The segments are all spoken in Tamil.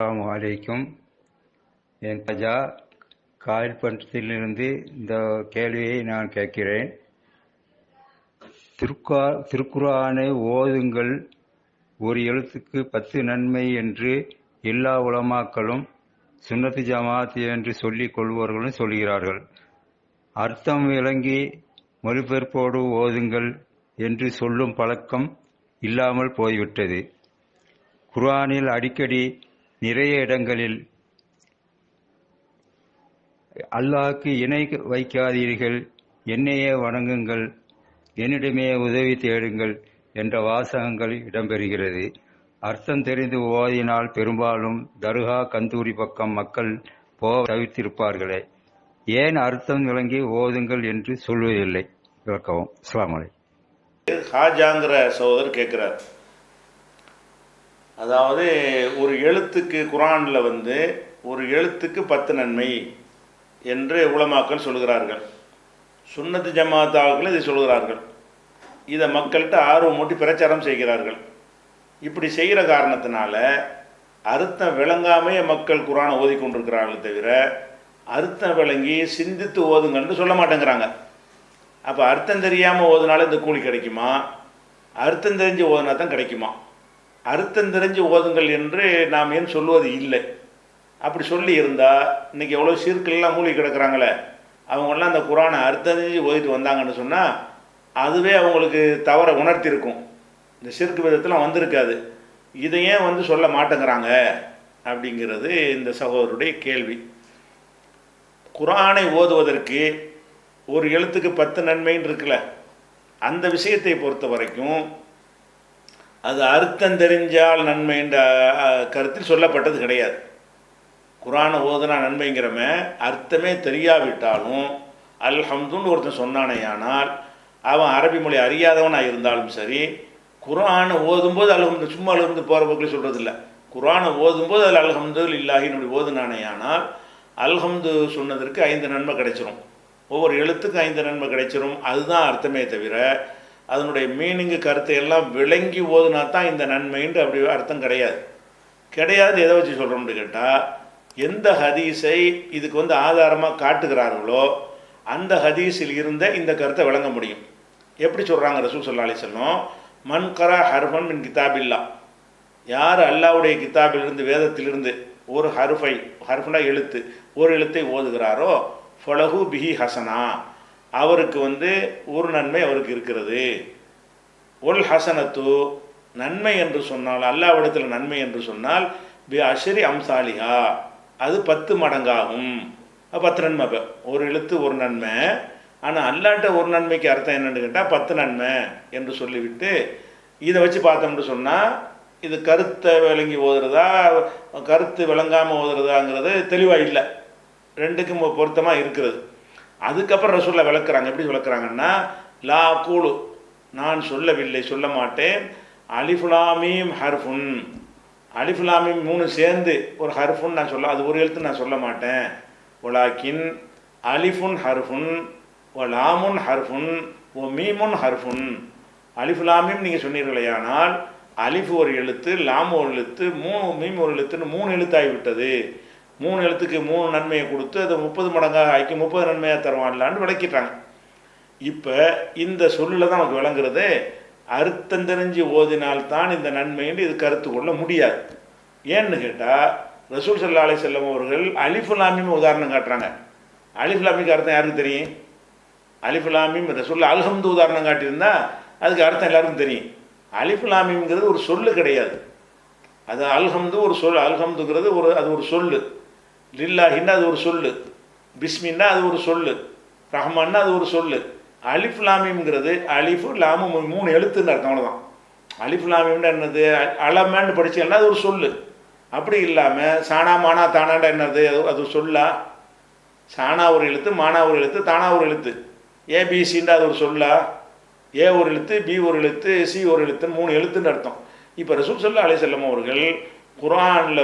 அஸ்ஸலாமு அலைக்கும். என் கஜா காயல்பட்டிலிருந்து இந்த கேள்வியை நான் கேட்கிறேன். திருக்குர்ஆனை ஓதுங்கள், ஒரு எழுத்துக்கு 10 நன்மை என்று எல்லா உலமாக்களும் சுன்னத்து ஜமாத் என்று சொல்லிக் கொள்பவர்களும் சொல்கிறார்கள். அர்த்தம் விளங்கி மொழிபெயர்ப்போடு ஓதுங்கள் என்று சொல்லும் பழக்கம் இல்லாமல் போய்விட்டது. குர்ஆனில் அடிக்கடி நிறைய இடங்களில் அல்லாஹ்வுக்கு இணை வைக்காதீர்கள், என்னையே வணங்குங்கள், என்னிடமே உதவி தேடுங்கள் என்ற வாசகங்கள் இடம்பெறுகிறது. அர்த்தம் தெரிந்து ஓதினால் பெரும்பாலும் தர்கா கந்தூரி பக்கம் மக்கள் போக தவிர்த்திருப்பார்களே, ஏன் அர்த்தம் விளங்கி ஓதுங்கள் என்று சொல்வதில்லை? விளக்கவும். அஸ்ஸலாமு அலைக்கும். ஹாஜாங்கிற சகோதரர் கேட்குறார். அதாவது ஒரு எழுத்துக்கு குர்ஆனில் ஒரு எழுத்துக்கு 10 நன்மை என்று உலமாக்கள் சொல்கிறார்கள். சுன்னத்து ஜமாத் ஆட்கள் இதை சொல்கிறார்கள். இதை மக்கள்கிட்ட ஆர்வம் மூட்டி பிரச்சாரம் செய்கிறார்கள். இப்படி செய்கிற காரணத்தினால அர்த்தம் விளங்காமையே மக்கள் குர்ஆனை ஓதிக்கொண்டிருக்கிறார்கள் தவிர அர்த்தம் விளங்கி சிந்தித்து ஓதுங்கன்னு சொல்ல மாட்டேங்கிறாங்க. அப்போ அர்த்தம் தெரியாமல் ஓதுனாலும் இந்த கூலி கிடைக்குமா? அர்த்தம் தெரிஞ்சு ஓதுனா தான் கிடைக்குமா? அர்த்தம் தெரிஞ்சு ஓதுங்கள் என்று நாம் ஏன் சொல்லுவது இல்லை? அப்படி சொல்லி இருந்தால் இன்றைக்கி எவ்வளோ சீர்கெல்லாம் மூழ்கி கிடக்கிறாங்களே, அவங்களாம் அந்த குர்ஆனை அர்த்தம் தெரிஞ்சு ஓதிட்டு வந்தாங்கன்னு சொன்னால் அதுவே அவங்களுக்கு தவற உணர்த்தியிருக்கும். இந்த சிறுக்கு விதத்தெலாம் வந்திருக்காது. இதை ஏன் சொல்ல மாட்டேங்கிறாங்க அப்படிங்கிறது இந்த சகோதரருடைய கேள்வி. குர்ஆனை ஓதுவதற்கு ஒரு எழுத்துக்கு 10 நன்மைன்னு இருக்குல்ல, அந்த விஷயத்தை பொறுத்த வரைக்கும் அது அர்த்தம் தெரிஞ்சால் நன்மை என்ற கருத்தில் சொல்லப்பட்டது கிடையாது. குர்ஆனை ஓதுனா நன்மைங்கிறமே அர்த்தமே தெரியாவிட்டாலும் அல்ஹம்துன்னு ஒருத்தன் சொன்னானேயானால் அவன் அரபி மொழி அறியாதவனாக இருந்தாலும் சரி, குர்ஆனை ஓதும்போது அல்ஹம்து, சும்மா அல்ஹம்து போகிற போக்கில் சொல்கிறதில்ல, குர்ஆனை ஓதும்போது அதில் அல்ஹம்து இல்லாஹின்னு அப்படி ஓதுனானேயானால் அல்ஹம்து சொன்னதற்கு 5 நன்மை கிடைச்சிரும். ஒவ்வொரு எழுத்துக்கு 5 நன்மை கிடைச்சிரும். அதுதான் அர்த்தமே தவிர அதனுடைய மீனிங்கு கருத்தை எல்லாம் விளங்கி ஓதுனா தான் இந்த நன்மைன்ட்டு அப்படி அர்த்தம் கிடையாது. எதை வச்சு சொல்கிறோம்னு கேட்டால், எந்த ஹதீஸை இதுக்கு ஆதாரமாக காட்டுகிறார்களோ அந்த ஹதீஸில் இருந்த இந்த கருத்தை விளங்க முடியும். எப்படி சொல்கிறாங்க ரசூல் ஸல்லல்லாஹு அலைஹி வஸல்லம், மன் கரா ஹர்ஃபன் மின் கிதாபில்லா, யார் அல்லாஹ்வுடைய கிதாபிலிருந்து வேதத்திலிருந்து ஒரு ஹர்ஃபுனா எழுத்து, ஒரு எழுத்தை ஓதுகிறாரோ ஃபலஹு பிஹி ஹசனா, அவருக்கு ஒரு நன்மை அவருக்கு இருக்கிறது. ஒல் ஹசனத்து, நன்மை என்று சொன்னால், அல்லாஹ்விடத்தில் நன்மை என்று சொன்னால் பி அஷ்ரி அம்சாலிஹா, அது 10 மடங்காகும். 10 நன்மை. ஒரு எழுத்து ஒரு நன்மை. ஆனால் அல்லாட்ட ஒரு நன்மைக்கு அர்த்தம் என்னென்னு கேட்டால் 10 நன்மை என்று சொல்லிவிட்டு இதை வச்சு பார்த்தோம்னு சொன்னால் இது கருத்தை விளங்கி ஓதுறதா கருத்து விளங்காமல் ஓதுறதாங்கிறது தெளிவாக இல்லை. ரெண்டுக்கும் பொருத்தமாக இருக்கிறது. அதுக்கப்புறம் ரசூலுல்லாஹ் விளக்குறாங்க. எப்படி விளக்குறாங்கன்னா, லா கூலு, நான் சொல்லவில்லை, சொல்ல மாட்டேன், அலிஃபுலாமீம் ஹர்ஃபுன், அலிஃபுலாமீம் 3 சேர்ந்து ஒரு ஹர்ஃபுன் நான் சொல்ல, அது ஒரு எழுத்து நான் சொல்ல மாட்டேன். வலாக்கின் அலிஃபுன் ஹர்ஃபுன் ஒ லாமுன் ஹர்ஃபுன் ஒ மீமுன் ஹர்ஃபுன். அலிஃபுலாமீம் நீங்கள் சொன்னீர்களேயானால் அலிஃபு ஒரு எழுத்து, லாம் ஒரு எழுத்து, மீம் ஒரு எழுத்துன்னு 3 எழுத்தாகிவிட்டது. 3 எழுத்துக்கு 3 நன்மையை கொடுத்து அதை 30 மடங்காக ஆக்கி 30 நன்மையாக தருவான்லான்னு விளக்கிட்டாங்க. இப்போ இந்த சொல்லில் தான் நமக்கு விளங்குறது, அர்த்தம் தெரிஞ்சு ஓதினால்தான் இந்த நன்மைன்னு இது கருத்து கொள்ள முடியாது. ஏன்னு கேட்டால் ரசூல் ஸல்லல்லாஹு அலைஹி வஸல்லம் அவர்கள் அலிஃபுலாமீம் உதாரணம் காட்டுறாங்க. அலிஃபுலாமிக்கு அர்த்தம் யாருக்கு தெரியும்? அலிஃபுலாமீம் ரசூல் அல்ஹம்து உதாரணம் காட்டியிருந்தா அதுக்கு அர்த்தம் எல்லாருக்கும் தெரியும். அலிஃபுலாமீம்ங்கிறது ஒரு சொல்லு கிடையாது. அது அல்ஹம்து ஒரு சொல், அல்ஹம்துங்கிறது அது ஒரு சொல்லு, லில்லாஹின்னா அது ஒரு சொல்லு, பிஸ்மின்னா அது ஒரு சொல்லு, ரஹ்மான்னா அது ஒரு சொல்லு. அலிஃப் லாமீம்ங்கிறது அலிஃபு லாமு 3 எழுத்துன்னு அர்த்தம். அவ்வளோதான். அலிஃப் லாமீம்னா என்னது? அலமன்னு படிச்சீங்கன்னா அது ஒரு சொல்லு. அப்படி இல்லாமல் சானா மானா தானாண்டா என்னது? அது சொல்லா? சானா ஒரு எழுத்து, மானா ஒரு எழுத்து, தானா ஒரு எழுத்து. ஏபிசின்னா அது ஒரு சொல்லா? ஏ ஒரு எழுத்து, பி ஒரு எழுத்து, சி ஒரு எழுத்து, 3 எழுத்துன்னு அர்த்தம். இப்போ ரசூல் ஸல்லல்லாஹு அலைஹி வஸல்லம் அவர்கள் குர்ஆனில்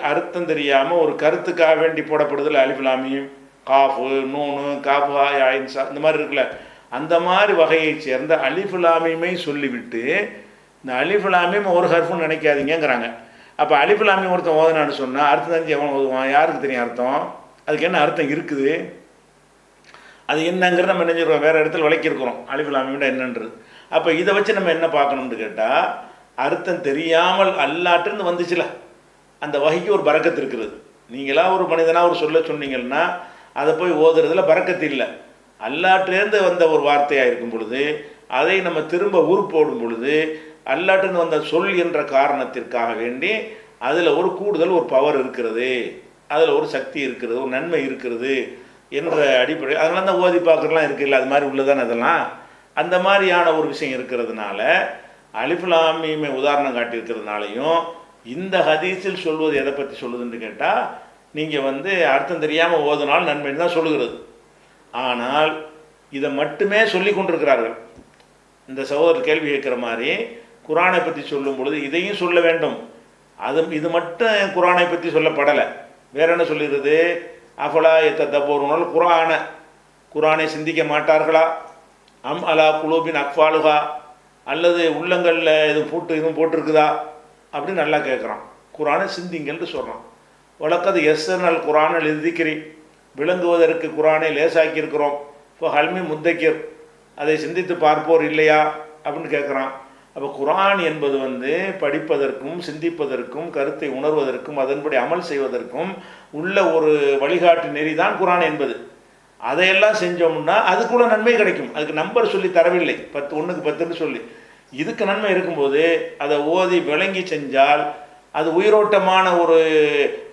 அர்த்தம் தெரியாமல் ஒரு கருத்துக்காக வேண்டி போடப்படுதில்ல அலிஃப் லாமீம், காஃபு நூனு காஃபு ஆயின்சா இந்த மாதிரி இருக்குல்ல, அந்த மாதிரி வகையை சேர்ந்த அலிஃப் லாமீமை சொல்லிவிட்டு இந்த அலிஃப் லாமீம் ஒரு ஹர்ஃபுன்னு நினைக்காதீங்கிறாங்க. அப்போ அலிஃப் லாம் மீம் ஒருத்தன் ஓதுனான்னு சொன்னால் அர்த்தம் தெரிஞ்சு எவன் ஓதுவான்? யாருக்கு தெரியும் அர்த்தம்? அதுக்கு என்ன அர்த்தம் இருக்குது? அது என்னங்கிறத நம்ம நினைஞ்சிருக்கோம், வேறு இடத்துல விளக்கியிருக்கிறோம் அலிஃப் லாம் மீம்னா என்னன்றது. அப்போ இதை வச்சு நம்ம என்ன பார்க்கணும்னு கேட்டால், அர்த்தம் தெரியாமல் அல்லாட்டிருந்து வந்துச்சுல, அந்த வகைக்கு ஒரு பரக்கத்து இருக்குது. நீங்களா ஒரு மனிதனாக ஒரு சொல்ல சொன்னீங்கன்னா அதை போய் ஓதுறதுல பரக்கத்து இல்லை. அல்லாட்டிலேருந்து வந்த ஒரு வார்த்தையாக இருக்கும் பொழுது அதை நம்ம திரும்ப போடும் பொழுது அல்லாட்டிருந்து வந்த சொல் என்ற காரணத்திற்காக வேண்டி அதில் ஒரு கூடுதல் ஒரு பவர் இருக்கிறது, அதில் ஒரு சக்தி இருக்கிறது, ஒரு நன்மை இருக்கிறது என்ற அடிப்படை. அதனால தான் ஓதி பார்க்குறலாம் இருக்குல்ல, அது மாதிரி உள்ளதானே அதெல்லாம். அந்த மாதிரியான ஒரு விஷயம் இருக்கிறதுனால அலிஃப் லாம் மீமை உதாரணம் காட்டியிருக்கிறதுனாலையும் இந்த ஹதீஸில் சொல்வது எதை பற்றி சொல்லுதுன்னு கேட்டால், நீங்கள் அர்த்தம் தெரியாமல் ஓதுனால் நன்மைன்னு தான் சொல்லுகிறது. ஆனால் இதை மட்டுமே சொல்லி கொண்டிருக்கிறார்கள். இந்த சகோதரர் கேள்வி கேட்குற மாதிரி குரானை பற்றி சொல்லும் பொழுது இதையும் சொல்ல வேண்டும். இது மட்டும் குரானை பற்றி சொல்லப்படலை. வேற என்ன சொல்லிடுறது? அஃபலா எத்தபோருனால் குரானை சிந்திக்க மாட்டார்களா? அம் அலா குலூபின் அக்ஃபாலுகா, அல்லது உள்ளங்களில் எதுவும் போட்டிருக்குதா அப்படின்னு நல்லா கேட்குறான். குரானை சிந்திங்கன்னு சொல்கிறான். வழக்கது எஸ்என்எல் குரானில் எழுதிக்கிறி, விளங்குவதற்கு குரானை லேசாக்கி இருக்கிறோம். இப்போ ஹல்மி முத்தக்கிர், அதை சிந்தித்து பார்ப்போர் இல்லையா அப்படின்னு கேட்குறான். அப்போ குரான் என்பது படிப்பதற்கும் சிந்திப்பதற்கும் கருத்தை உணர்வதற்கும் அதன்படி அமல் செய்வதற்கும் உள்ள ஒரு வழிகாட்டு நெறி தான் குரான் என்பது. அதையெல்லாம் செஞ்சோம்னா அது கூட நன்மை கிடைக்கும். அதுக்கு நம்பர் சொல்லி தரவில்லை, 10 1க்கு 10ன்னு சொல்லி. இதுக்கு நன்மை இருக்கும்போது அதை ஓதி விளங்கி செஞ்சால் அது உயிரோட்டமான ஒரு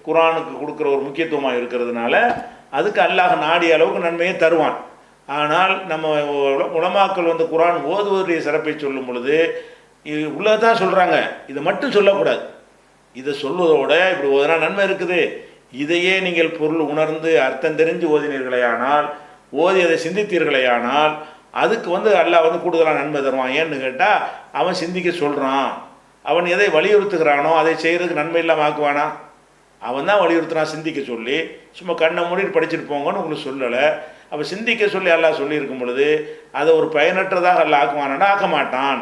குரானுக்கு கொடுக்குற ஒரு முக்கியத்துவமாக இருக்கிறதுனால அதுக்கு அல்லாஹ் நாடிய அளவுக்கு நன்மையை தருவான். ஆனால் நம்ம உலமாக்கள் குரான் ஓதுவதுடைய சிறப்பை சொல்லும் பொழுது இது உள்ளதான் சொல்கிறாங்க, இதை மட்டும் சொல்லக்கூடாது. இதை சொல்வதோட இப்படி ஓதுனா நன்மை இருக்குது, இதையே நீங்கள் பொருள் உணர்ந்து அர்த்தம் தெரிஞ்சு ஓதினீர்களேயானால், ஓதி அதை சிந்தித்தீர்களேயானால் அதுக்கு அல்லாஹ் கூடுதலாக நன்மை தருவான். ஏன்னு கேட்டால் அவன் சிந்திக்க சொல்கிறான், அவன் எதை வலியுறுத்துகிறானோ அதை செய்கிறதுக்கு நன்மை இல்லாமல் ஆக்குவானா? அவன் தான் வலியுறுத்துறான் சிந்திக்க சொல்லி. சும்மா கண்ணை மூடிட்டு படிச்சுட்டு போங்கன்னு உங்களுக்கு சொல்லலை. அப்போ சிந்திக்க சொல்லி அல்லாஹ் சொல்லியிருக்கும் பொழுது அதை ஒரு பயனற்றதாக அல்லாஹ் ஆக்குவானா? ஆக்க மாட்டான்.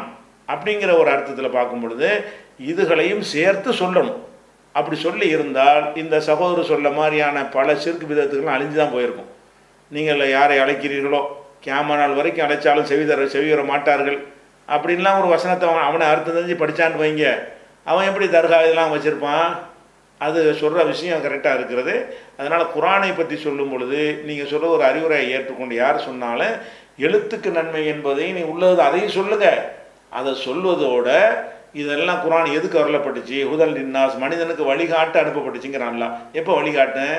அப்படிங்கிற ஒரு அர்த்தத்தில் பார்க்கும் பொழுது இதுகளையும் சேர்த்து சொல்லணும். அப்படி சொல்லி இருந்தால் இந்த சகோதரர் சொல்ல மாதிரியான பல சிறுக்கு விதத்துக்கெல்லாம் அழிஞ்சு தான் போயிருக்கும். நீங்கள் யாரை அழைக்கிறீர்களோ கியாமத் வரைக்கும் அழைச்சாலும் செவிவர மாட்டார்கள் அப்படின்லாம் ஒரு வசனத்தை அவனை அர்த்தம் தெரிஞ்சு படித்தான்னு வைங்க, அவன் எப்படி தர்கா இதெல்லாம் வச்சுருப்பான்? அது சொல்கிற விஷயம் கரெக்டாக இருக்கிறது. அதனால் குரானை பற்றி சொல்லும் பொழுது நீங்கள் சொல்கிற ஒரு அறிவுரையை ஏற்றுக்கொண்டு யார் சொன்னாலும் எழுத்துக்கு நன்மை என்பதை நீ உள்ளது அதையும் சொல்லுங்கள். அதை சொல்வதோட இதெல்லாம் குரான் எதுக்கு அருளப்பட்டுச்சு? ஹுதல் லின்னாஸ், மனிதனுக்கு வழிகாட்ட அனுப்பப்பட்டுச்சுங்கிறான்ல. எப்போ வழிகாட்டும்?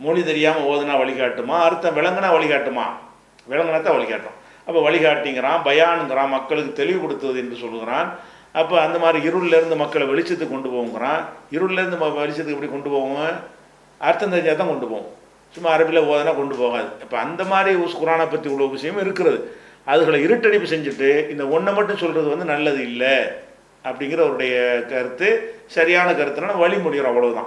மொழி தெரியாமல் ஓதுனா வழிகாட்டுமா? அர்த்தம் விளங்குனா வழிகாட்டுமா? விளங்குனா தான் வழிகாட்டும். அப்போ வழிகாட்டிங்கிறான், பயானுங்கிறான், மக்களுக்கு தெளிவுபடுத்துவது என்று சொல்லுகிறான். அப்போ அந்த மாதிரி இருளிலேருந்து மக்களை வெளிச்சத்துக்கு கொண்டு போங்கிறான். இருளிலேருந்து வெளிச்சத்துக்கு எப்படி கொண்டு போவோம்? அர்த்தம் தெரிஞ்சால் தான் கொண்டு போவோம். சும்மா அரபியில் ஓதுனா கொண்டு போகாது. இப்போ அந்த மாதிரி குரானை பற்றி உள்ள விஷயம் இருக்கிறது. அதுகளை இருட்டடிப்பு செஞ்சுட்டு இந்த ஒன்றை மட்டும் சொல்கிறது நல்லது இல்லை அப்படிங்கிற அவருடைய கருத்து சரியான கருத்துனா வழி முடிகிறோம், அவ்வளவுதான்.